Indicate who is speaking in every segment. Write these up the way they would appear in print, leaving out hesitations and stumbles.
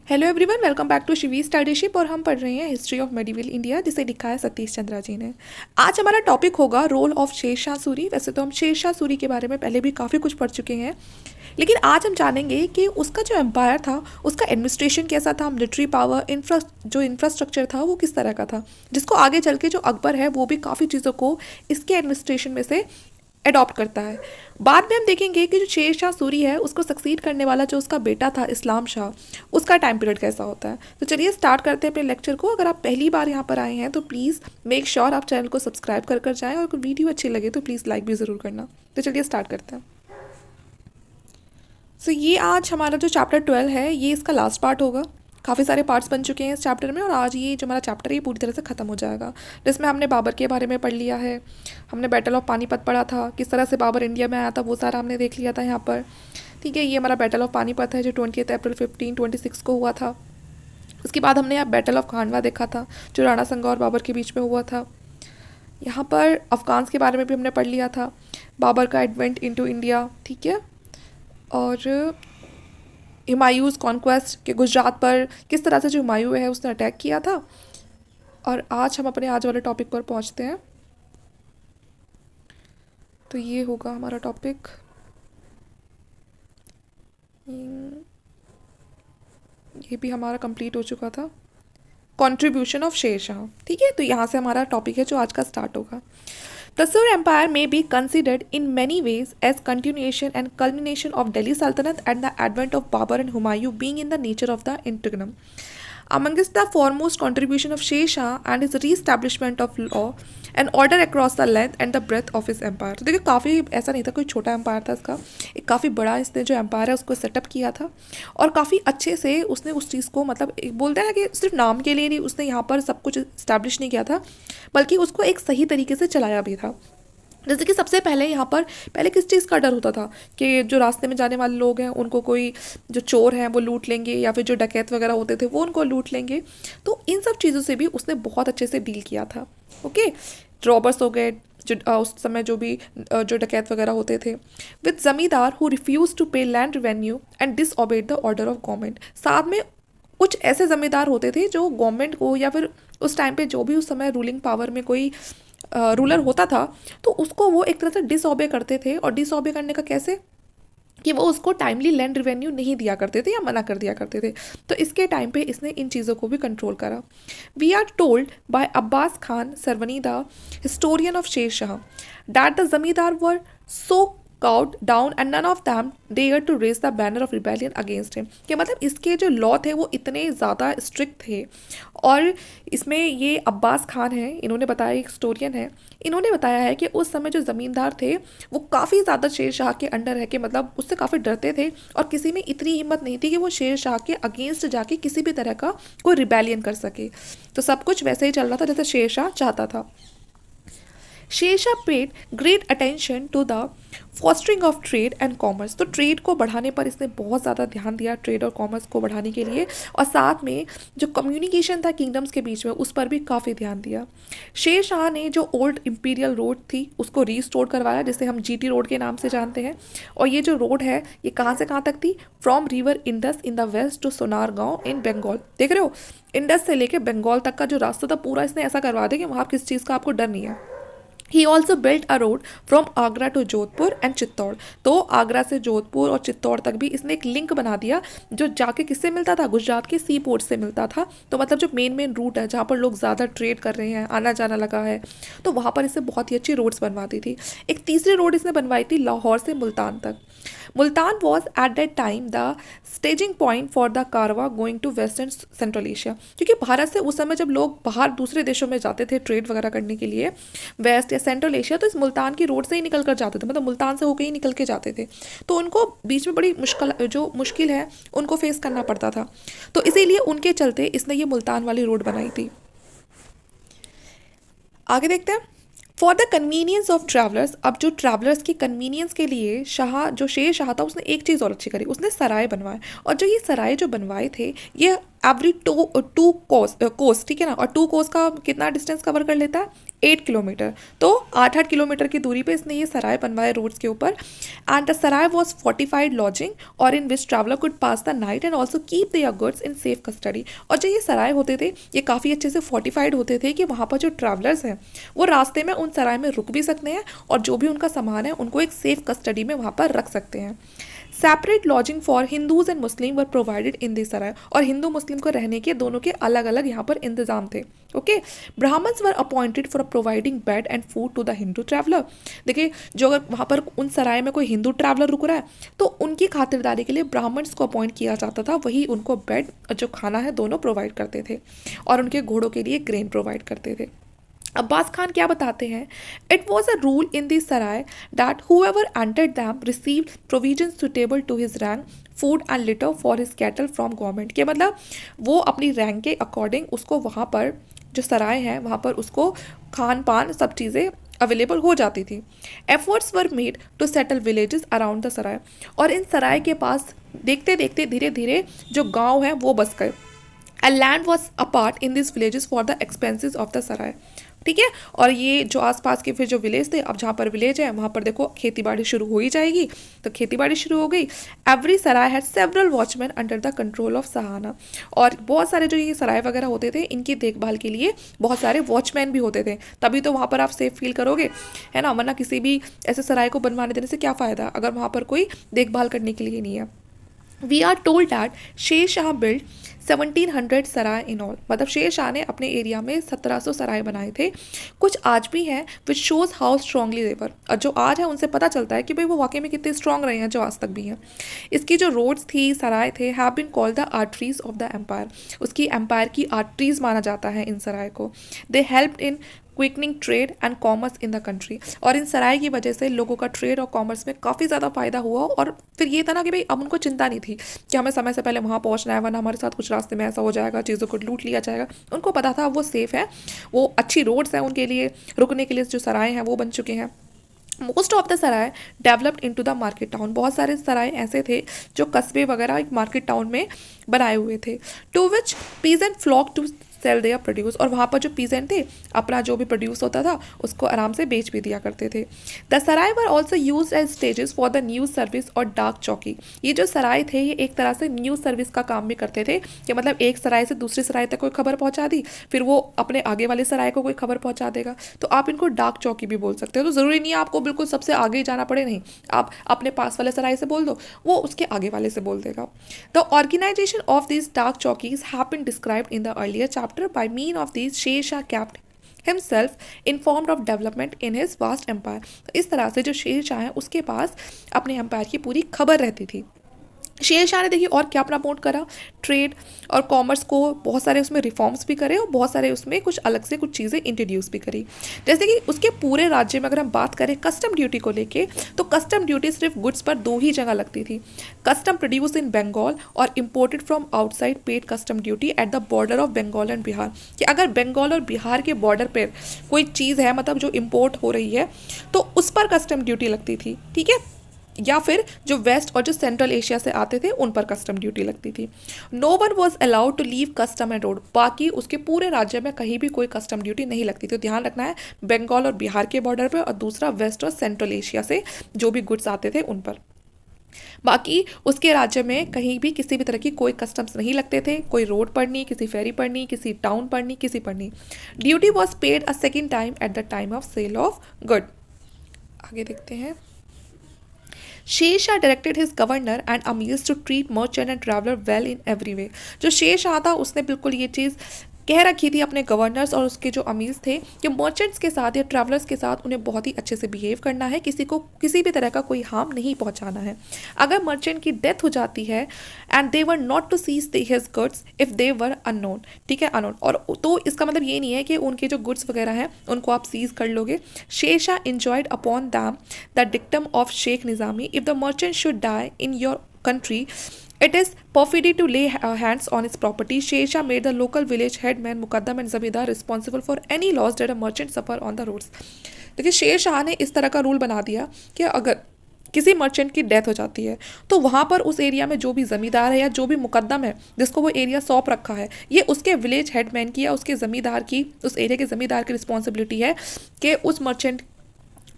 Speaker 1: Hello everyone, welcome back to Shivi studyship. और हम पढ़ रहे हैं हिस्ट्री ऑफ मेडिवल इंडिया, जिसे लिखा है सतीश चंद्रा जी ने। आज हमारा टॉपिक होगा रोल ऑफ शेरशाह सूरी। वैसे तो हम शेरशाह सूरी के बारे में पहले भी काफ़ी कुछ पढ़ चुके हैं, लेकिन आज हम जानेंगे कि उसका जो एम्पायर था उसका एडमिनिस्ट्रेशन कैसा था, मिलिट्री पावर, जो इंफ्रास्ट्रक्चर था वो किस तरह का था, जिसको आगे चल के जो अकबर है वो भी काफ़ी चीज़ों को इसके एडमिनिस्ट्रेशन में से अडॉप्ट करता है। बाद में हम देखेंगे कि जो शेर शाह सूरी है उसको सक्सीड करने वाला जो उसका बेटा था इस्लाम शाह, उसका टाइम पीरियड कैसा होता है। तो चलिए स्टार्ट करते हैं अपने लेक्चर को। अगर आप पहली बार यहाँ पर आए हैं तो प्लीज़ मेक श्योर आप चैनल को सब्सक्राइब कर जाएं, और अगर वीडियो अच्छी लगे तो प्लीज़ लाइक भी ज़रूर करना। तो चलिए स्टार्ट करते हैं। सो ये आज हमारा जो चैप्टर 12 है ये इसका लास्ट पार्ट होगा। काफ़ी सारे पार्ट्स बन चुके हैं इस चैप्टर में, और आज ये जो हमारा चैप्टर है ये पूरी तरह से ख़त्म हो जाएगा, जिसमें हमने बाबर के बारे में पढ़ लिया है, हमने बैटल ऑफ पानीपत पढ़ा था, किस तरह से बाबर इंडिया में आया था वो सारा हमने देख लिया था यहाँ पर। ठीक है, ये हमारा बैटल ऑफ पानीपत है जो 20 अप्रैल 1526 को हुआ था। उसके बाद हमने यहाँ बैटल ऑफ खानवा देखा था जो राणा संगा और बाबर के बीच में हुआ था। यहाँ पर अफगान्स के बारे में भी हमने पढ़ लिया था, बाबर का एडवेंट इनटू इंडिया। ठीक है, और हुमायूँस कॉन्क्वेस्ट के गुजरात पर किस तरह से जो हुमायूँ है उसने अटैक किया था। और आज हम अपने आज वाले टॉपिक पर पहुंचते हैं। तो ये होगा हमारा टॉपिक, ये भी हमारा कंप्लीट हो चुका था, कंट्रीब्यूशन ऑफ शेर शाह। ठीक है, तो यहाँ से हमारा टॉपिक है जो आज का स्टार्ट होगा। The Sur Empire may be considered in many ways as continuation and culmination of Delhi Sultanate and the advent of Babur and Humayun being in the nature of the interim. Amongst the foremost contribution of Sher Shah and his re-establishment of law and order across the length and the breadth of his empire. तो देखिए काफ़ी ऐसा नहीं था कोई छोटा empire था इसका, एक काफ़ी बड़ा इसने जो एम्पायर है उसको सेटअप किया था, और काफ़ी अच्छे से उसने उस चीज़ को, मतलब एक बोलते हैं ना कि सिर्फ नाम के लिए नहीं उसने यहाँ पर सब कुछ इस्टेब्लिश नहीं किया था, बल्कि उसको एक सही तरीके से चलाया भी था। जैसे कि सबसे पहले यहाँ पर पहले किस चीज़ का डर होता था कि जो रास्ते में जाने वाले लोग हैं उनको कोई जो चोर हैं वो लूट लेंगे, या फिर जो डकैत वगैरह होते थे वो उनको लूट लेंगे। तो इन सब चीज़ों से भी उसने बहुत अच्छे से डील किया था। ओके, रॉबर्स हो गए जो उस समय जो भी जो डकैत वगैरह होते थे, with zamindar who refuse to pay land revenue and disobeyed the order of government. साथ में कुछ ऐसे जमींदार होते थे जो गवर्नमेंट को, या फिर उस टाइम पे जो भी उस समय रूलिंग पावर में कोई रूलर होता था तो उसको वो एक तरह से डिसऑबे करते थे। और डिसऑबे करने का कैसे, कि वो उसको टाइमली लैंड रिवेन्यू नहीं दिया करते थे या मना कर दिया करते थे। तो इसके टाइम पे इसने इन चीज़ों को भी कंट्रोल करा। We are told by Abbas Khan Sarwani the historian of Sher Shah that the जमींदार वर सो cowed down and none of them dared to raise the banner of rebellion against him। कि मतलब इसके जो लॉ थे वो इतने ज़्यादा स्ट्रिक्ट थे। और इसमें ये अब्बास खान है, इन्होंने बताया, एक हिस्टोरियन है, इन्होंने बताया है कि उस समय जो ज़मींदार थे वो काफ़ी ज़्यादा शेर शाह के अंडर है, कि मतलब उससे काफ़ी डरते थे, और किसी में इतनी हिम्मत नहीं थी कि वो शेर शाह के अगेंस्ट जाके किसी भी तरह का कोई रिबेलियन कर सके। तो सब कुछ वैसे ही चल रहा था जैसे शेर शाह चाहता था। Sher Shah paid great attention to the fostering of trade and commerce. तो ट्रेड को बढ़ाने पर इसने बहुत ज़्यादा ध्यान दिया, ट्रेड और कॉमर्स को बढ़ाने के लिए, और साथ में जो कम्युनिकेशन था किंगडम्स के बीच में उस पर भी काफ़ी ध्यान दिया। शेर शाह ने जो ओल्ड इंपीरियल रोड थी उसको रीस्टोर करवाया, जिसे हम जीटी रोड के नाम से जानते हैं। और ये जो रोड है ये कहाँ से कहाँ तक थी, from river Indus in the west to Sonargaon in Bengal. देख रहे हो, इंडस से लेके बंगाल तक का जो रास्ता था पूरा इसने ऐसा करवा दिया कि वहाँ किस चीज़ का आपको डर नहीं है। He also built a road from Agra to Jodhpur and Chittor. तो आगरा से जोधपुर और चित्तौड़ तक भी इसने एक लिंक बना दिया, जो जाके किससे मिलता था, गुजरात के सी पोर्ट से मिलता था। तो मतलब जो मेन रूट है जहाँ पर लोग ज़्यादा ट्रेड कर रहे हैं, आना जाना लगा है, तो वहाँ पर इसने बहुत ही अच्छी रोड्स बनवाती थी। एक तीसरी रोड इसने बनवाई थी लाहौर से मुल्तान तक। Multan was at that time the staging point for the caravan going to west and central Asia. क्योंकि भारत से उस समय जब लोग बाहर दूसरे देशों में जाते थे ट्रेड वगैरह करने के लिए, वेस्ट या सेंट्रल एशिया, तो इस मुल्तान की रोड से ही निकल कर जाते थे, मतलब मुल्तान से होकर ही निकल के जाते थे। तो उनको बीच में बड़ी मुश्किल है उनको फेस करना पड़ता था। तो इसीलिए उनके चलते इसने ये मुल्तान वाली रोड बनाई थी। आगे देखते हैं। For the convenience of travellers, अब जो ट्रैवलर्स की कन्वीनियंस के लिए जो शेर शाह था उसने एक चीज़ और अच्छी करी, उसने सराय बनवाए। और जो ये सराय जो बनवाए थे ये एवरी टू कोस, ठीक है ना, और 2 कोस का कितना डिस्टेंस कवर कर लेता है, 8 किलोमीटर। तो 8 किलोमीटर की दूरी पे इसने ये सराय बनवाए रोड्स के ऊपर। And the sarai was fortified lodging और in which traveller could pass the night and also keep their goods in safe custody. और जो ये सराय होते थे ये काफ़ी अच्छे से फोर्टिफाइड होते थे कि वहाँ पर जो ट्रैवलर्स हैं वो रास्ते में उन सराय में रुक भी सकते हैं और जो भी उनका सामान है उनको एक सेफ कस्टडी में वहाँ पर रख सकते हैं। Separate lodging for Hindus and Muslim were provided in this sarai, और हिंदू मुस्लिम को रहने के दोनों के अलग अलग यहाँ पर इंतजाम थे। Okay, Brahmins were appointed for providing bed and food to the Hindu traveller. देखिए, जो अगर वहाँ पर उन सराय में कोई हिंदू ट्रैवलर रुक रहा है तो उनकी खातिरदारी के लिए ब्राह्मण्स को अपॉइंट किया जाता था, वही उनको बेड और जो खाना है दोनों प्रोवाइड करते थे और उनके घोड़ों के लिए ग्रेन प्रोवाइड करते थे। अब्बास खान क्या बताते हैं, it was a rule in this sarai that whoever entered them received provision suitable to his rank, food and litter for his cattle from government. के मतलब वो अपनी रैंक के अकॉर्डिंग उसको वहाँ पर जो सराय है वहाँ पर उसको खान पान सब चीज़ें अवेलेबल हो जाती थी। Efforts were made to settle villages around the sarai, और इन सराय के पास देखते देखते धीरे धीरे जो गांव हैं वो बस गए। A land was apart in these villages for the expenses of the सराय, ठीक है। और ये जो आसपास के फिर जो विलेज थे, अब जहाँ पर विलेज है वहाँ पर देखो खेती बाड़ी शुरू हो ही जाएगी, तो खेती बाड़ी शुरू हो गई। Every Sarai had several watchman under the control of Sahana, और बहुत सारे जो ये सराय वगैरह होते थे इनकी देखभाल के लिए बहुत सारे वॉचमैन भी होते थे, तभी तो वहाँ पर आप सेफ फील करोगे, है ना। वरना किसी भी ऐसे सराय को बनवाने देने से क्या फ़ायदा अगर वहाँ पर कोई देखभाल करने के लिए नहीं है। We are told that Sher Shah build 1700 Sarai in all, मतलब शेर शाह ने अपने एरिया में 1700 सराय बनाए थे। कुछ आज भी हैं विच शोज हाउ स्ट्रांगली देवर, और जो आज है उनसे पता चलता है कि भाई वो वाकई में कितने स्ट्रांग रहे हैं जो आज तक भी हैं। इसकी जो रोड्स थी, सराय थे, have been called the arteries of the empire, उसकी एम्पायर की आर्टरीज माना जाता है इन सराय को। They help in quickening trade and commerce in the country, और इन सराय की वजह से लोगों का ट्रेड और कॉमर्स में काफ़ी ज़्यादा फायदा हुआ। और फिर ये था ना कि भाई अब उनको चिंता नहीं थी कि हमें समय से पहले वहाँ पहुँचना है वरना हमारे साथ कुछ रास्ते में ऐसा हो जाएगा, चीज़ों को लूट लिया जाएगा। उनको पता था वो सेफ़ है, वो अच्छी रोड्स हैं उनके लिए, रुकने के लिए जो सराय हैं वो बन चुके हैं। Most of the Sarai developed into the market town, बहुत सारे सराय ऐसे थे जो कस्बे वगैरह एक मार्केट टाउन में बनाए हुए थे। To which peasant flock to sell their produce, और वहाँ पर जो पीजेंट थे अपना जो भी प्रोड्यूस होता था उसको आराम से बेच भी दिया करते थे। The sarai were also use as stages for the news service और डाक चौकी, ये जो सराय थे ये एक तरह से न्यूज़ सर्विस का काम भी करते थे कि मतलब एक सराय से दूसरी सराय तक कोई खबर पहुँचा दी, फिर वो अपने आगे वाले सराय को कोई खबर पहुँचा देगा, तो आप इनको डाक चौकी भी बोल सकते हो। तो ज़रूरी नहीं है आपको बिल्कुल सबसे आगे जाना पड़े, नहीं, आप अपने पास वाले सराय से बोल दो, वो उसके आगे वाले से बोल देगा। The organisation of this dak chowkis have been described in the earlier chapter by mean of these Sher Shah kept himself informed of development in his vast empire। तो इस तरह से जो शेर शाह है उसके पास अपने एम्पायर की पूरी खबर रहती थी। शेर शाह ने देखिए और क्या प्रमोट करा, ट्रेड और कॉमर्स को, बहुत सारे उसमें रिफॉर्म्स भी करे और बहुत सारे उसमें कुछ अलग से कुछ चीज़ें इंट्रोड्यूस भी करी। जैसे कि उसके पूरे राज्य में अगर हम बात करें कस्टम ड्यूटी को लेके, तो कस्टम ड्यूटी सिर्फ गुड्स पर 2 ही जगह लगती थी। कस्टम प्रोड्यूस इन बंगाल और imported from outside paid custom duty at the border of Bengal and Bihar, कि अगर बंगाल और बिहार के बॉर्डर पर कोई चीज़ है मतलब जो इम्पोर्ट हो रही है तो उस पर कस्टम ड्यूटी लगती थी, ठीक है, या फिर जो वेस्ट और जो सेंट्रल एशिया से आते थे उन पर कस्टम ड्यूटी लगती थी। No one was allowed to leave custom and road, बाकी उसके पूरे राज्य में कहीं भी कोई कस्टम ड्यूटी नहीं लगती थी। तो ध्यान रखना है बंगाल और बिहार के बॉर्डर पर, और दूसरा वेस्ट और सेंट्रल एशिया से जो भी गुड्स आते थे उन पर। बाकी उसके राज्य में कहीं भी किसी भी तरह की कोई कस्टम्स नहीं लगते थे, कोई रोड पर नहीं, किसी फेरी पर नहीं, किसी टाउन पर नहीं, किसी पर नहीं। Duty was paid a second time at the time of sale of good. आगे देखते हैं। Sher Shah directed his governor and amirs to treat merchant and traveller well in every way. जो शेर शाह था उसने बिल्कुल ये चीज़ कह रखी थी अपने गवर्नर्स और उसके जो अमीर्स थे कि मर्चेंट्स के साथ या ट्रैवलर्स के साथ उन्हें बहुत ही अच्छे से बिहेव करना है, किसी को किसी भी तरह का कोई हार्म नहीं पहुंचाना है। अगर मर्चेंट की डेथ हो जाती है and they were not to seize his goods if they were unknown, ठीक है, अननोन, और तो इसका मतलब ये नहीं है कि उनके जो गुड्स वगैरह हैं उनको आप सीज कर लोगे। Sher Shah enjoyed upon them the dictum of Sheikh Nizami, if the merchant should die in your country it is perfidy to lay hands on its property। Sher Shah made the local village headman, muqaddam and zamindar responsible for any loss that a merchant suffer on the roads। देखिए शेर शाह ने इस तरह का rule बना दिया कि अगर किसी मर्चेंट की डेथ हो जाती है, तो वहाँ पर उस एरिया में जो भी ज़मींदार है या जो भी मुकद्दम है जिसको वो एरिया सौंप रखा है, ये उसके विलेज हेडमैन की या उसके ज़मींदार की, उस एरिया के ज़मींदार की रिस्पॉन्सिबिलिटी है कि उस मर्चेंट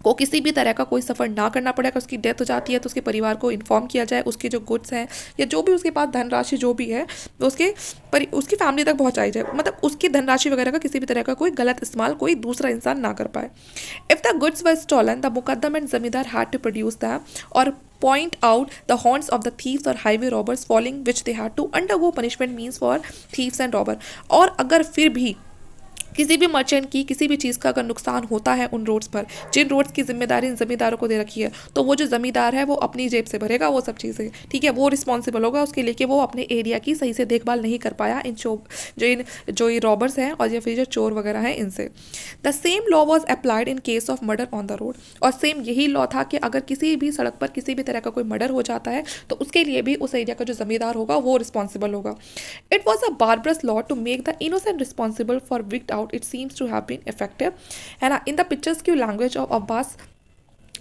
Speaker 1: को किसी भी तरह का कोई सफ़र ना करना पड़े। अगर उसकी डेथ हो जाती है तो उसके परिवार को इन्फॉर्म किया जाए, उसके जो गुड्स हैं या जो भी उसके पास धनराशि जो भी है वो उसकी फैमिली तक पहुंचाई जाए, मतलब उसकी धनराशि वगैरह का किसी भी तरह का कोई गलत इस्तेमाल कोई दूसरा इंसान ना कर पाए। If the goods were stolen the Muqaddam and जमींदार हैड टू प्रोड्यूस दैम और point out the haunts of the thieves or highway robbers following which they had to undergo punishment means for thieves and robber। और अगर फिर भी किसी भी merchant की किसी भी चीज़ का अगर नुकसान होता है उन रोड्स पर, जिन रोड्स की जिम्मेदारी इन ज़मींदारों को दे रखी है, तो वो जो ज़मींदार है वो अपनी जेब से भरेगा वो सब चीज़ें, ठीक है। वो रिस्पॉन्सिबल होगा उसके लिए कि वो अपने एरिया की सही से देखभाल नहीं कर पाया इन जो ये रॉबर्स हैं और या फिर जो चोर वगैरह हैं इनसे। The same law was applied in case of murder on the road. और सेम यही लॉ था कि अगर किसी भी सड़क पर किसी भी तरह का कोई मर्डर हो जाता है तो उसके लिए भी उस एरिया का जो ज़मींदार होगा वो रिस्पॉन्सिबल होगा। It was a barbarous law to make the innocent responsible for wicked out. It seems to have been effective, है ना, इन द पिक्चर्स की लैंग्वेज ऑफ अब्बास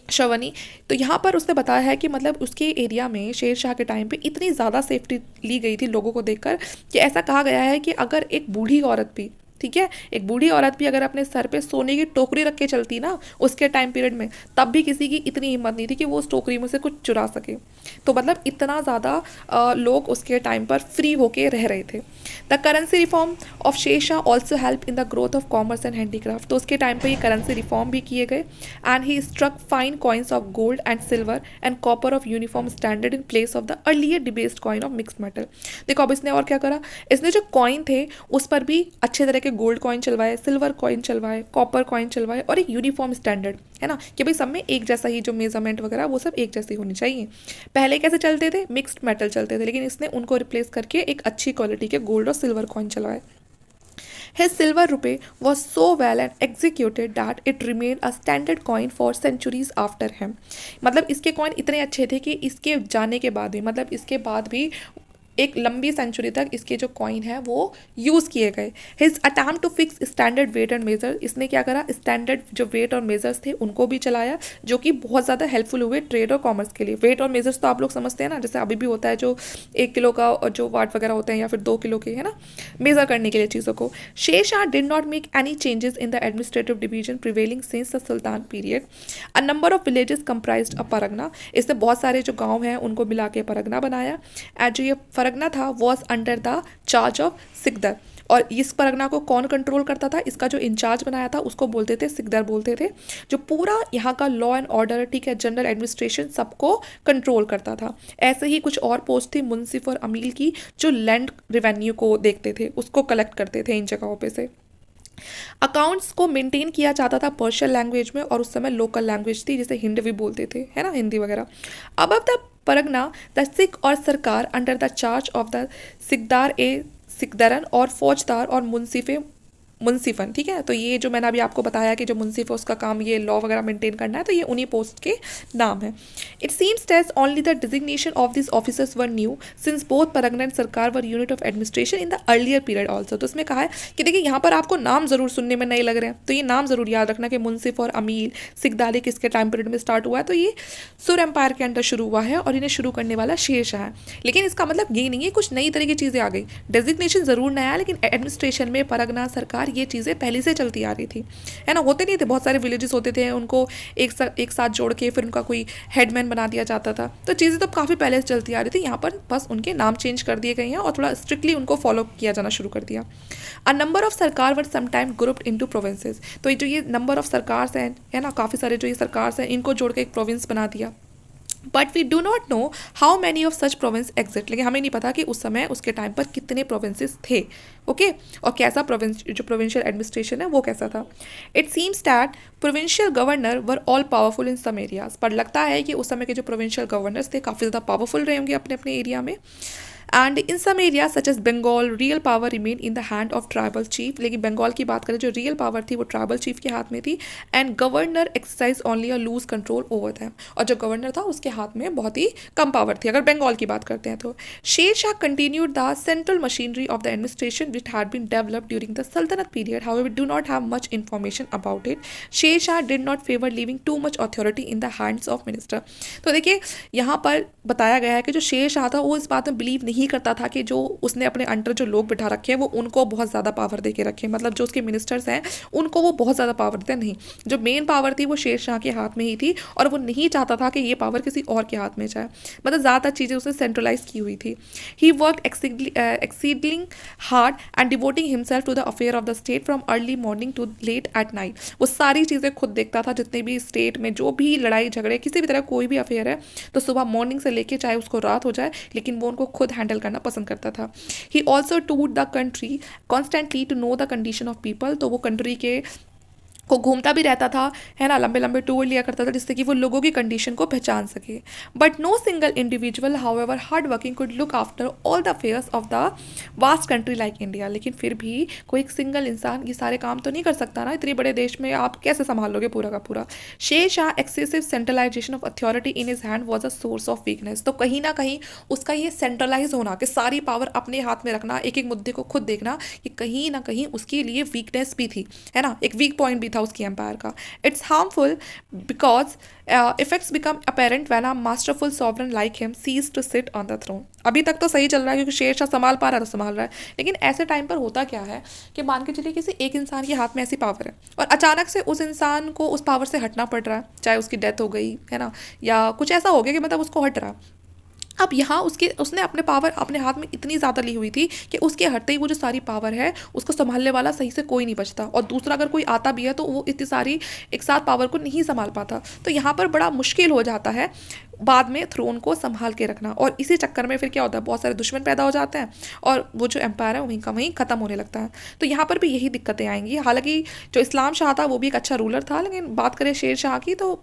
Speaker 1: श्रवणी। तो यहाँ पर उसने बताया है कि मतलब उसके एरिया में शेर शाह के टाइम पे इतनी ज़्यादा सेफ्टी ली गई थी लोगों को देखकर कि ऐसा कहा गया है कि अगर एक बूढ़ी औरत भी, ठीक है, एक बूढ़ी औरत भी अगर अपने सर पे सोने की टोकरी रख के चलती ना उसके टाइम पीरियड में, तब भी किसी की इतनी हिम्मत नहीं थी कि वो उस टोकरी में से कुछ चुरा सके। तो मतलब इतना ज़्यादा लोग उसके टाइम पर फ्री होके रह रहे थे। The currency reform of Sher Shah also help in the growth of commerce and handicraft. तो उसके टाइम पर ये करेंसी रिफॉर्म भी किए गए and he struck fine coins of gold and silver and copper of uniform standard in place of the earlier debased coin of mixed metal. देखो अब इसने और क्या करा, इसने जो कॉइन थे उस पर भी अच्छे तरह के गोल्ड कॉइन चलवाए, सिल्वर कॉइन चलवाए, कॉपर कॉइन चलवाए और एक यूनिफॉर्म स्टैंडर्ड, है ना, कि भाई सब में एक जैसा ही जो मेजरमेंट वगैरह वो सब एक जैसी होनी चाहिए। पहले कैसे चलते थे, मिक्स्ड मेटल चलते थे, लेकिन इसने उनको रिप्लेस करके एक अच्छी क्वालिटी के गोल्ड और सिल्वर कॉइन चलवाए। His silver rupee was so well and executed that it remained a standard coin for centuries after him। मतलब इसके कॉइन इतने अच्छे थे कि इसके जाने के बाद भी, मतलब इसके बाद भी एक लंबी सेंचुरी तक इसके जो कॉइन है वो यूज़ किए गए। His attempt to fix standard weight and measure, इसने क्या करा, स्टैंडर्ड जो वेट और मेजर्स थे उनको भी चलाया, जो कि बहुत ज़्यादा हेल्पफुल हुए ट्रेड और कॉमर्स के लिए। वेट और मेजर्स तो आप लोग समझते हैं ना, जैसे अभी भी होता है जो 1 किलो का और जो वाट वगैरह होते हैं या फिर 2 किलो के, है ना, मेज़र करने के लिए चीज़ों को। Sher Shah did not make any changes in the administrative division prevailing since the sultan period. A number of villages comprised a pargana. इसने बहुत सारे जो गाँव हैं उनको मिला के परगना बनाया। एंड जो ये परगना था was under the charge of Sikdar. और इस परगना को कौन कंट्रोल करता था, इसका जो इंचार्ज बनाया था उसको बोलते थे सिकदर बोलते थे, जो पूरा यहाँ का लॉ एंड ऑर्डर, ठीक है, जनरल एडमिनिस्ट्रेशन सबको कंट्रोल करता था। ऐसे ही कुछ और पोस्ट थी मुंसिफ और अमील की, जो लैंड रेवेन्यू को देखते थे, उसको कलेक्ट करते थे इन जगहों पे से। अकाउंट्स को मेंटेन किया जाता था पर्शियन लैंग्वेज में, और उस समय लोकल लैंग्वेज थी जिसे हिंदी भी बोलते थे, है ना, हिंदी वगैरह। अब द परगना द सिख और sarkar under the charge of the shiqdar ए सिकदरन और फौजदार और मुंसिफन, ठीक है। तो ये जो मैंने अभी आपको बताया कि जो मुंसिफ है उसका काम ये लॉ वगैरह मेंटेन करना है, तो ये उन्हीं पोस्ट के नाम है। It seems that only the designation of this officers were new since both pargana and sarkar were unit of administration in the earlier period also. तो उसमें कहा है कि देखिए यहाँ पर आपको नाम जरूर सुनने में नए लग रहे हैं, तो ये नाम जरूर याद रखना कि मुंसिफ और अमील सिकदारी किसके टाइम पीरियड में स्टार्ट हुआ है। तो ये सुर एम्पायर के अंदर शुरू हुआ है और इन्हें शुरू करने वाला शेर शाह है। लेकिन इसका मतलब ये नहीं है कुछ नई तरह की चीज़ें आ गई, डेजिग्नेशन जरूर नया है, लेकिन एडमिनिस्ट्रेशन में परगना सरकार ये चीज़ें पहले से चलती आ रही थी, है ना। होते नहीं थे, बहुत सारे विलेजेस होते थे, उनको एक साथ जोड़ के फिर उनका कोई हेडमैन बना दिया जाता था। तो चीज़ें तो काफ़ी पहले से चलती आ रही थी, यहाँ पर बस उनके नाम चेंज कर दिए गए हैं और थोड़ा स्ट्रिक्टली उनको फॉलो किया जाना शुरू कर दिया। अ नंबर ऑफ सरकार वर समटाइम ग्रुप्ड इनटू प्रोविंसेस। तो ये जो ये नंबर ऑफ सरकार हैं, है ना, काफ़ी सारे जो ये सरकार हैं इनको जोड़ के एक प्रोविंस बना दिया। But we do not know how many of such province exist. लेकिन हमें नहीं पता कि उस समय उसके टाइम पर कितने प्रोविंसेस थे, ओके, और कैसा जो प्रोविंशियल एडमिनिस्ट्रेशन है वो कैसा था। It seems that provincial governor were all powerful in some areas. पर लगता है कि उस समय के जो प्रोविंशियल गवर्नर्स थे काफ़ी ज़्यादा पावरफुल रहे होंगे अपने अपने एरिया में। And in some area such as Bengal real power remain in the hand of tribal chief. लेकिन बंगाल की बात करें जो रियल पावर थी वो ट्राइबल चीफ के हाथ में थी, and governor exercise only a lose control over them. और जो गवर्नर था उसके हाथ में बहुत ही कम पावर थी अगर बंगाल की बात करते हैं तो। Sher Shah continued the central machinery of the administration which had been developed during the Sultanat period, however we do not have much information about it. Sher Shah did not favour living too much authority in the hands of minister. तो देखिए यहाँ पर बताया गया है कि जो शेर शाह था वो इस बात में बिलीव नहीं करता था कि जो उसने अपने अंडर जो लोग बिठा रखे हैं वो उनको बहुत ज़्यादा पावर दे के रखे, मतलब जो उसके मिनिस्टर्स हैं उनको वो बहुत ज़्यादा पावर देते नहीं। जो मेन पावर थी वो शेर शाह के हाथ में ही थी और वो नहीं चाहता था कि ये पावर किसी और के हाथ में जाए, मतलब ज़्यादातर चीज़ें उसने सेंट्रलाइज की हुई थी। He work exceeding hard and devoting himself to the affair of the state from early morning to late at night. वो सारी चीज़ें खुद देखता था, जितने भी स्टेट में जो भी लड़ाई झगड़े किसी भी तरह कोई भी अफेयर है तो सुबह मॉर्निंग से लेके चाहे उसको रात हो जाए लेकिन वो उनको खुद हैंडल करना पसंद करता था। He also toured the country constantly to know the condition of people. तो वो कंट्री के को घूमता भी रहता था, है ना, लंबे लंबे टूर लिया करता था जिससे कि वो लोगों की कंडीशन को पहचान सके। But no single individual however hard working could look after all the affairs of the vast country like India. लेकिन फिर भी कोई एक सिंगल इंसान ये सारे काम तो नहीं कर सकता ना, इतने बड़े देश में आप कैसे संभाल लोगे पूरा का पूरा। Sher Shah excessive centralisation of authority in his hand was a source of weakness. तो कहीं ना कहीं उसका ये सेंट्रलाइज होना कि सारी पावर अपने हाथ में रखना, एक एक मुद्दे को खुद देखना, ये कहीं ना कहीं उसके लिए वीकनेस भी थी, है ना, एक वीक पॉइंट भी था उसकी एम्पायर का। It's harmful because effects become apparent when a masterful sovereign like him ceases to sit on the throne. अभी तक तो सही चल रहा है क्योंकि शेर शाह संभाल पा रहा है तो संभाल रहा है, लेकिन ऐसे टाइम पर होता क्या है कि मान के चलिए किसी एक इंसान के हाथ में ऐसी पावर है और अचानक से उस इंसान को उस पावर से हटना पड़ रहा है, चाहे उसकी डेथ हो गई है ना या कुछ ऐसा हो गया कि मतलब उसको हट रहा। अब यहाँ उसने अपने पावर अपने हाथ में इतनी ज़्यादा ली हुई थी कि उसके हटते ही वो जो सारी पावर है उसको संभालने वाला सही से कोई नहीं बचता, और दूसरा अगर कोई आता भी है तो वो इतनी सारी एक साथ पावर को नहीं संभाल पाता। तो यहाँ पर बड़ा मुश्किल हो जाता है बाद में थ्रोन को संभाल के रखना, और इसी चक्कर में फिर क्या होता है, बहुत सारे दुश्मन पैदा हो जाते हैं और वो जो एम्पायर है वहीं का वहीं ख़त्म होने लगता है। तो यहाँ पर भी यही दिक्कतें आएंगी। हालांकि जो इस्लाम शाह था वो भी एक अच्छा रूलर था, लेकिन बात करें शेर शाह की तो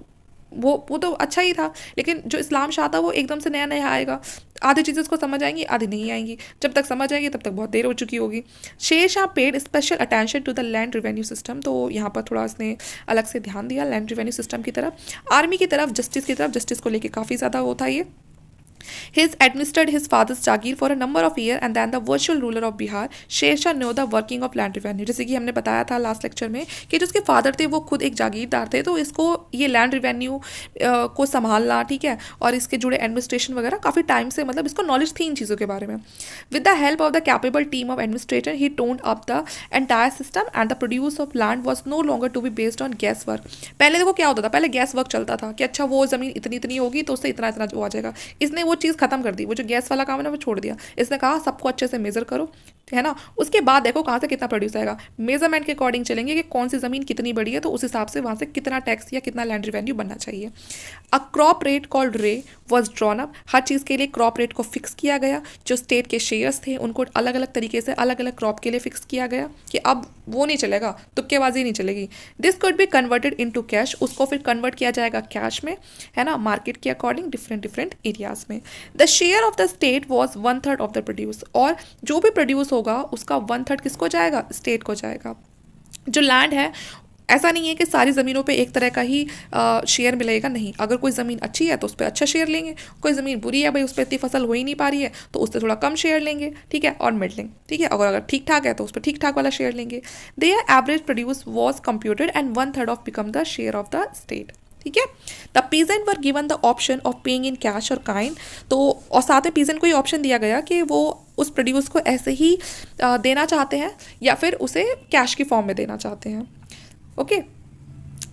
Speaker 1: वो तो अच्छा ही था, लेकिन जो इस्लाम शाह था वो एकदम से नया नया आएगा, आधी चीज़ें उसको समझ आएंगी आधी नहीं आएंगी, जब तक समझ आएगी तब तक बहुत देर हो चुकी होगी। Sher Shah paid special attention to the land revenue system. तो यहाँ पर थोड़ा उसने अलग से ध्यान दिया लैंड रिवेन्यू सिस्टम की तरफ, आर्मी की तरफ, जस्टिस को लेकर काफ़ी ज़्यादा वो था ये। He's administered his father's Jagir for a number of years and then the virtual ruler of Bihar, Sher Shah knew the working of land revenue। जैसे कि हमने बताया था लास्ट लेक्चर में कि जो उसके फादर थे वो खुद एक जागीरदार थे, तो इसको ये लैंड रिवेन्यू को संभालना, ठीक है, और इसके जुड़े एडमिनिस्ट्रेशन वगैरह काफ़ी टाइम से मतलब इसको नॉलेज थी इन चीज़ों के बारे में। With the help of the capable team of administrator he toned up the entire system and the produce of land was no longer to be based on guess work. पहले देखो क्या होता था, पहले गैस वर्क चलता था कि अच्छा वो ज़मीन इतनी इतनी होगी तो उससे इतना इतना जो आ जाएगा। इसने वो चीज़ खत्म कर दी, वो जो गैस वाला काम है ना वो छोड़ दिया। इसने कहा सबको अच्छे से मेजर करो, है ना, उसके बाद देखो कहाँ से कितना प्रोड्यूस आएगा, मेजरमेंट के अकॉर्डिंग चलेंगे कि कौन सी ज़मीन कितनी बड़ी है तो उस हिसाब से वहाँ से कितना टैक्स या कितना लैंड रिवेन्यू बनना चाहिए। A crop rate called rai was drawn up. हर चीज़ के लिए क्रॉप रेट को फिक्स किया गया। जो स्टेट के शेयर्स थे उनको अलग अलग तरीके से अलग अलग क्रॉप के लिए फिक्स किया गया कि अब वो नहीं चलेगा, तुक्केबाजी नहीं चलेगी। This could be converted into cash, उसको फिर कन्वर्ट किया जाएगा कैश में, है ना, मार्केट के अकॉर्डिंग डिफरेंट एरियाज में। The share of the state was 1/3 of the produce, और जो भी प्रोड्यूस होगा उसका 1/3 किसको जाएगा, स्टेट को जाएगा। जो लैंड है ऐसा नहीं है कि सारी ज़मीनों पे एक तरह का ही शेयर मिलेगा, नहीं, अगर कोई ज़मीन अच्छी है तो उस पर अच्छा शेयर लेंगे, कोई ज़मीन बुरी है भाई उस पर इतनी फसल हो ही नहीं पा रही है तो उससे थोड़ा कम शेयर लेंगे, ठीक है, और मिडलिंग, ठीक है, अगर ठीक ठाक है तो उस पर ठीक ठाक वाला शेयर लेंगे। There average produce was computed and 1/3 of become the share of the state, ठीक है। The peasant were given the option of paying in cash और काइंड, तो और साथ में पीजेंट को ये ऑप्शन दिया गया कि वो उस प्रोड्यूस को ऐसे ही देना चाहते हैं या फिर उसे कैश की फॉर्म में देना चाहते हैं। Okay,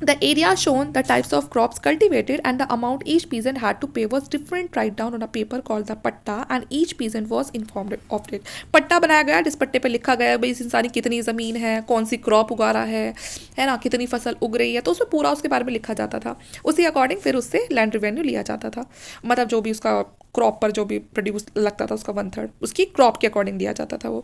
Speaker 1: the area shown, the types of crops cultivated and the amount each peasant had to pay was different, write down on a paper called the patta and each peasant was informed of it। पट्टा बनाया गया जिस पट्टे पे लिखा गया भाई इस इंसान की कितनी ज़मीन है, कौन सी क्रॉप उगा रहा है ना, कितनी फसल उग रही है, तो उसमें पूरा उसके बारे में लिखा जाता था। उसी अकॉर्डिंग फिर उससे लैंड रिवेन्यू लिया जाता था, मतलब जो भी उसका क्रॉप पर जो भी प्रोड्यूस लगता था उसका 1/3 उसकी क्रॉप के अकॉर्डिंग दिया जाता था वो।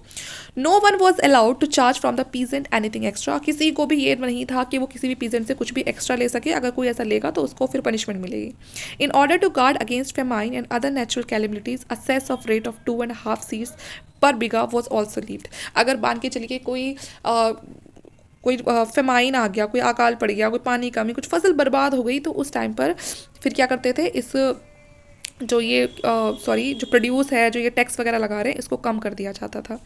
Speaker 1: No one was allowed to charge from the peasant anything extra, किसी को भी ये नहीं था कि वो किसी भी पीजेंट से कुछ भी एक्स्ट्रा ले सके, अगर कोई ऐसा लेगा तो उसको फिर पनिशमेंट मिलेगी। In order to guard against famine and other natural calamities a cess of rate of 2.5 seeds per bigha was also levied. अगर मान के चलिए कोई फेमाइन आ गया, कोई अकाल पड़ गया, कोई पानी कमी, कुछ फसल बर्बाद हो गई, तो उस टाइम पर फिर क्या करते थे, इस जो ये जो प्रोड्यूस है, जो ये टैक्स वगैरह लगा रहे हैं, इसको कम कर दिया जाता था।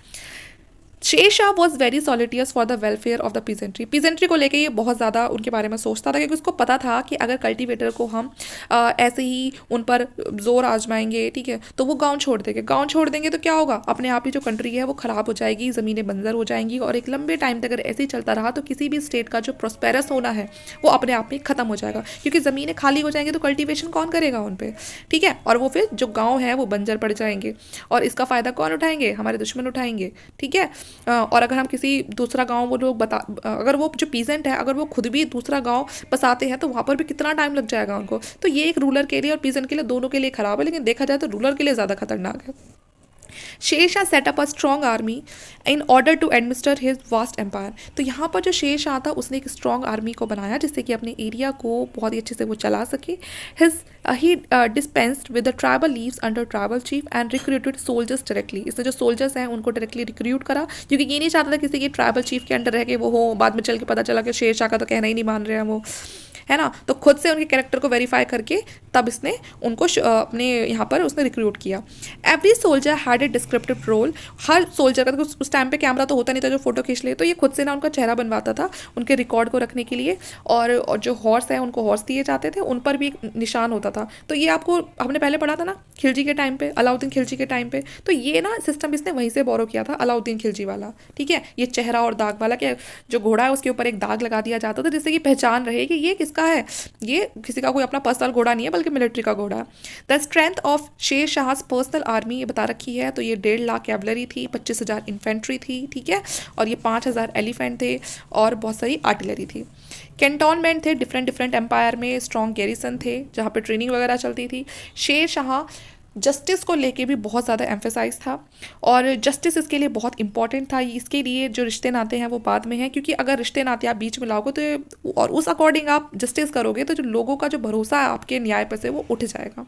Speaker 1: Sher Shah was very solicitous for the welfare of the peasantry, peasantry को लेके ये बहुत ज़्यादा उनके बारे में सोचता था, क्योंकि उसको पता था कि अगर कल्टीवेटर को हम ऐसे ही उन पर जोर आजमाएंगे, ठीक है, तो वो गांव छोड़ देंगे, गांव छोड़ देंगे तो क्या होगा, अपने आप ही जो कंट्री है वो ख़राब हो जाएगी, ज़मीनें बंजर हो जाएंगी, और एक लंबे टाइम तक अगर ऐसे ही चलता रहा तो किसी भी स्टेट का जो प्रोस्पेरस होना है वो अपने आप में ख़त्म हो जाएगा, क्योंकि ज़मीनें खाली हो जाएंगी तो कल्टीवेशन कौन करेगा उन पर, ठीक है, और वो फिर जो गाँव है वो बंजर पड़ जाएंगे, और इसका फ़ायदा कौन उठाएंगे, हमारे दुश्मन उठाएंगे, ठीक है। और अगर हम किसी दूसरा गांव वो लोग अगर वो जो पीजेंट है अगर वो खुद भी दूसरा गांव बसाते हैं तो वहाँ पर भी कितना टाइम लग जाएगा उनको, तो ये एक रूलर के लिए और पीजेंट के लिए दोनों के लिए ख़राब है, लेकिन देखा जाए तो रूलर के लिए ज़्यादा खतरनाक है। Sher Shah set up a strong army in order to administer his vast empire, तो यहाँ पर जो शेर शाह था उसने एक स्ट्रॉन्ग आर्मी को बनाया जिससे कि अपने एरिया को बहुत ही अच्छे से वो चला सके। He dispensed with the tribal levies under tribal chief and recruited soldiers directly, इससे जो सोल्जर्स हैं उनको डायरेक्टली रिक्रूट करा, क्योंकि ये नहीं चाहता था किसी के ट्राइबल चीफ के अंडर रह के वो हो, बाद में चल के पता चला कि शेर शाह का तो कहना ही नहीं मान रहे हैं वो, है ना, तो खुद से उनके कैरेक्टर को वेरीफाई करके तब इसने उनको अपने यहाँ पर उसने रिक्रूट किया। Every soldier had a descriptive roll, हर सोल्जर का, उस टाइम पे कैमरा तो होता नहीं था जो फोटो खींच ले, तो ये खुद से ना उनका चेहरा बनवाता था उनके रिकॉर्ड को रखने के लिए, और जो हॉर्स है उनको हॉर्स दिए जाते थे, उन पर भी एक निशान होता था, तो ये आपको हमने पहले पढ़ा था ना खिलजी के टाइम पे, अलाउद्दीन खिलजी के टाइम पे, तो ये ना सिस्टम इसने वहीं से बोरो किया था, अलाउद्दीन खिलजी वाला, ठीक है, ये चेहरा और दाग वाला, कि जो घोड़ा है उसके ऊपर एक दाग लगा दिया जाता था जिससे कि पहचान रहे कि ये किसका है, ये किसी का कोई अपना पर्सनल घोड़ा नहीं है बल्कि मिलिट्री का घोड़ा है। The strength of Sher Shah personal army ये बता रखी है, तो ये 1.5 लाख कैवलरी थी, 25,000 इन्फेंट्री थी, ठीक है, और ये 5,000 एलिफेंट थे और बहुत सारी आर्टिलरी थी। कैंटोनमेंट थे डिफरेंट एम्पायर में, स्ट्रॉन्ग गैरिसन थे जहाँ पे ट्रेनिंग वगैरह चलती थी। शेर शाह जस्टिस को लेके भी बहुत ज़्यादा एम्फेसाइज था, और जस्टिस इसके लिए बहुत इंपॉर्टेंट था। इसके लिए जो रिश्ते नाते हैं वो बाद में हैं, क्योंकि अगर रिश्ते नाते आप बीच में लाओगे तो और उस अकॉर्डिंग आप जस्टिस करोगे तो जो लोगों का जो भरोसा है आपके न्याय पर से वो उठ जाएगा।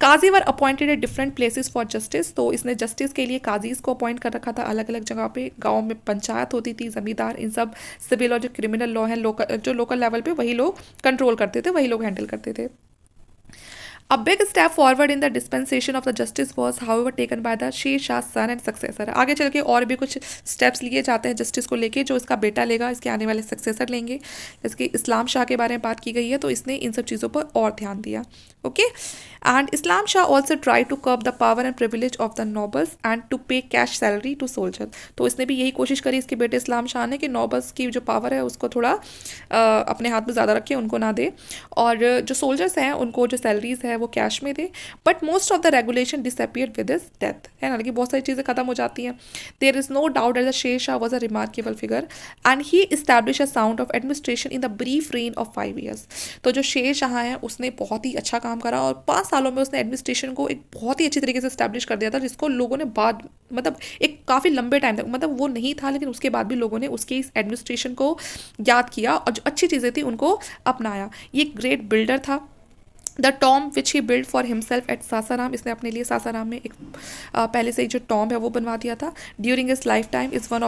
Speaker 1: Qazi were appointed at different places for justice, तो इसने जस्टिस के लिए काजीज़ को अपॉइंट कर रखा था अलग अलग जगह पे, गाँव में पंचायत होती थी, ज़मींदार, इन सब सिविल और जो क्रिमिनल लॉ है लोकल लेवल पे वही लोग कंट्रोल करते थे, वही लोग हैंडल करते थे। A big step forward in the dispensation of the justice was, however, taken by the Sher Shah son and successor। आगे चल के और भी कुछ स्टेप्स लिए जाते हैं जस्टिस को लेके, जो इसका बेटा लेगा, इसके आने वाले सक्सेसर लेंगे। इसके इस्लाम शाह के बारे में बात की गई है, तो इसने इन सब चीज़ों पर और ध्यान दिया। Okay, and Islam Shah also try to curb the power and privilege of the nobles and to pay cash salary to soldier, तो इसने भी यही कोशिश करी इसके बेटे इस्लाम शाह ने कि नॉबल्स की जो पावर है उसको थोड़ा अपने हाथ में ज़्यादा रखे, उनको ना दे, और जो सोल्जर्स हैं उनको जो सैलरीज है वो कैश में दे। But most of the regulation disappear with his death, है ना, लेकिन बहुत सारी चीज़ें खत्म हो जाती हैं। There is no doubt that the Sher Shah was a remarkable figure and he establish a sound of administration in the brief reign of 5 years, तो जो शेर शाह है उसने बहुत ही अच्छा काम करा, और 5 सालों में उसने एडमिनिस्ट्रेशन को एक बहुत ही अच्छी तरीके से इस्टेब्लिश कर दिया था, जिसको लोगों ने बाद मतलब एक काफ़ी लंबे टाइम तक, मतलब वो नहीं था लेकिन उसके बाद भी लोगों ने उसके इस एडमिनिस्ट्रेशन को याद किया और जो अच्छी चीज़ें थी उनको अपनाया। ये ग्रेट बिल्डर था। The Tom which he build for himself at Sasaram, इसने अपने लिए सासाराम में एक पहले से ही जो टॉम है वो बनवा दिया था। During his lifetime is one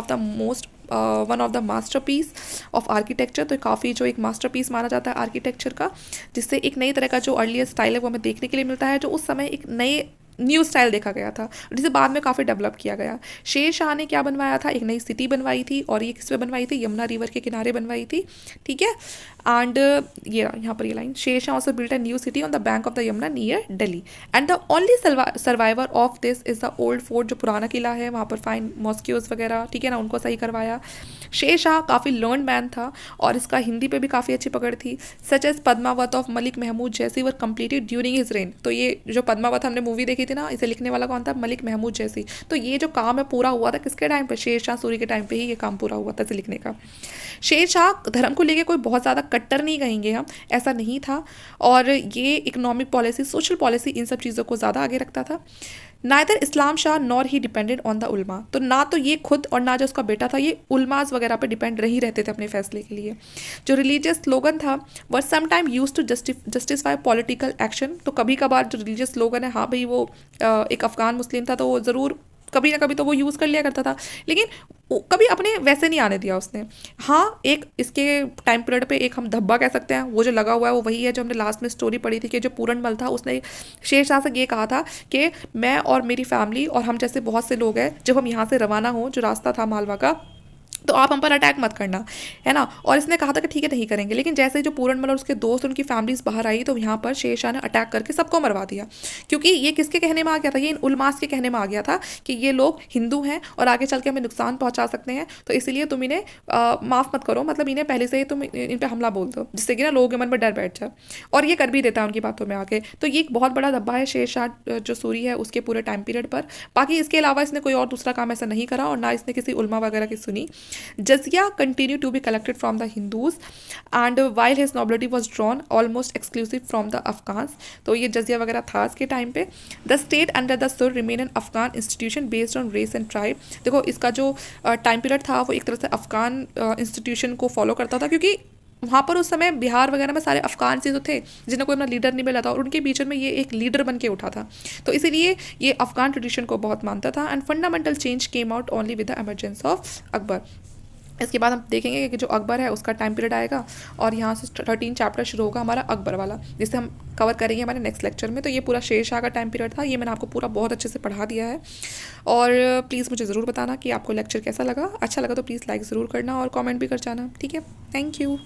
Speaker 1: of the masterpiece of architecture, तो काफ़ी जो एक मास्टर पीस माना जाता है आर्किटेक्चर का, जिससे एक नई तरह का जो अर्लियर स्टाइल है वो हमें देखने के लिए मिलता है, जो उस समय एक नए न्यू स्टाइल देखा गया था, जिसे बाद में काफ़ी डेवलप किया गया। शेर शाह ने क्या बनवाया था, एक नई सिटी बनवाई थी, और ये किस पे बनवाई थी, यमुना रिवर के किनारे बनवाई थी, ठीक है। एंड ये यहाँ पर ये line, Sher Shah also built a new city on the bank of the Yamuna near Delhi and the only survivor of this is the old fort, जो पुराना किला है वहाँ पर फाइन मॉस्क्यूज वगैरह, ठीक है ना, उनको सही करवाया। शेर शाह काफ़ी लर्न मैन था और इसका हिंदी पे भी काफ़ी अच्छी पकड़ थी। Such as Padmavat of Malik Mahmud जैसी were completed during his reign, तो ये जो पद्मावत हमने मूवी देखी थी ना, इसे लिखने वाला कौन था, मलिक महमूद जैसी, तो ये जो काम है पूरा हुआ था किसके टाइम पे, शेर शाह सूरी के टाइम पे ही ये काम पूरा हुआ था इसे लिखने का। शेर शाह धर्म को लेकर कोई बहुत ज़्यादा कट्टर नहीं कहेंगे हम, ऐसा नहीं था। और ये इकोनॉमिक पॉलिसी, सोशल पॉलिसी, इन सब चीज़ों को ज़्यादा आगे रखता था। Neither Islam Shah nor he depended on the उलमा, तो ना तो ये खुद और ना जो उसका बेटा था ये उलमाज वगैरह पे डिपेंड नहीं रहते थे अपने फैसले के लिए। जो रिलीजियस स्लोगन था were sometime use to justify political action, तो कभी कभार जो रिलीजियस स्लोगन है, हाँ भाई वो एक अफगान मुस्लिम था तो वो ज़रूर कभी ना कभी तो वो यूज़ कर लिया करता था, लेकिन कभी अपने वैसे नहीं आने दिया उसने। हाँ, एक इसके टाइम पीरियड पे एक हम धब्बा कह सकते हैं, वो जो लगा हुआ है वो वही है जो हमने लास्ट में स्टोरी पढ़ी थी कि जो पूरनमल था उसने शेर शाह से ये कहा था कि मैं और मेरी फैमिली और हम जैसे बहुत से लोग हैं, जब हम यहाँ से रवाना हों, जो रास्ता था मालवा का, तो आप हम पर अटैक मत करना, है ना। और इसने कहा था कि ठीक है नहीं करेंगे, लेकिन जैसे जो पूरनमल और उसके दोस्त उनकी फैमिलीज बाहर आई तो यहाँ पर शेर शाह ने अटैक करके सबको मरवा दिया, क्योंकि ये किसके कहने में आ गया था, ये इन उलमास के कहने में आ गया था कि ये लोग हिंदू हैं और आगे चल के हमें नुकसान पहुंचा सकते हैं, तो इसीलिए तुम इन्हें माफ़ मत करो, मतलब इन्हें पहले से ही तुम इन पर हमला बोल दो, जिससे कि ना लोगों के मन में डर बैठ जाए। और ये कर भी देता है उनकी बातों में आके। तो ये एक बहुत बड़ा धब्बा है शेर शाह जो सूरी है उसके पूरे टाइम पीरियड पर। बाकी इसके अलावा इसने कोई और दूसरा काम ऐसा नहीं करा, और ना इसने किसी उलमा वगैरह की सुनी। जजिया continued to be collected from the Hindus, and while his nobility was drawn almost exclusive from the Afghans, तो ये जजिया वगैरह था इसके टाइम पे। The state under the sur remain an Afghan institution based on race and tribe। देखो इसका जो time period था वो एक तरह से अफगान इंस्टीट्यूशन को फॉलो करता था, क्योंकि वहाँ पर उस समय बिहार वगैरह में सारे अफगान से तो थे जिन्हें कोई अपना लीडर नहीं मिला था, और उनके बीच में ये एक लीडर बन के उठा था, तो इसीलिए ये अफगान ट्रेडिशन को बहुत मानता था। And fundamental change came out only with the emergence of Akbar. इसके बाद हम देखेंगे कि जो अकबर है उसका टाइम पीरियड आएगा, और यहाँ से 13 चैप्टर शुरू होगा हमारा अकबर वाला, जिसे हम कवर करेंगे हमारे नेक्स्ट लेक्चर में। तो ये पूरा शेर शाह का टाइम पीरियड था, ये मैंने आपको पूरा बहुत अच्छे से पढ़ा दिया है। और प्लीज़ मुझे ज़रूर बताना कि आपको लेक्चर कैसा लगा। अच्छा लगा तो प्लीज़ लाइक ज़रूर करना और कमेंट भी कर जाना, ठीक है। Thank you.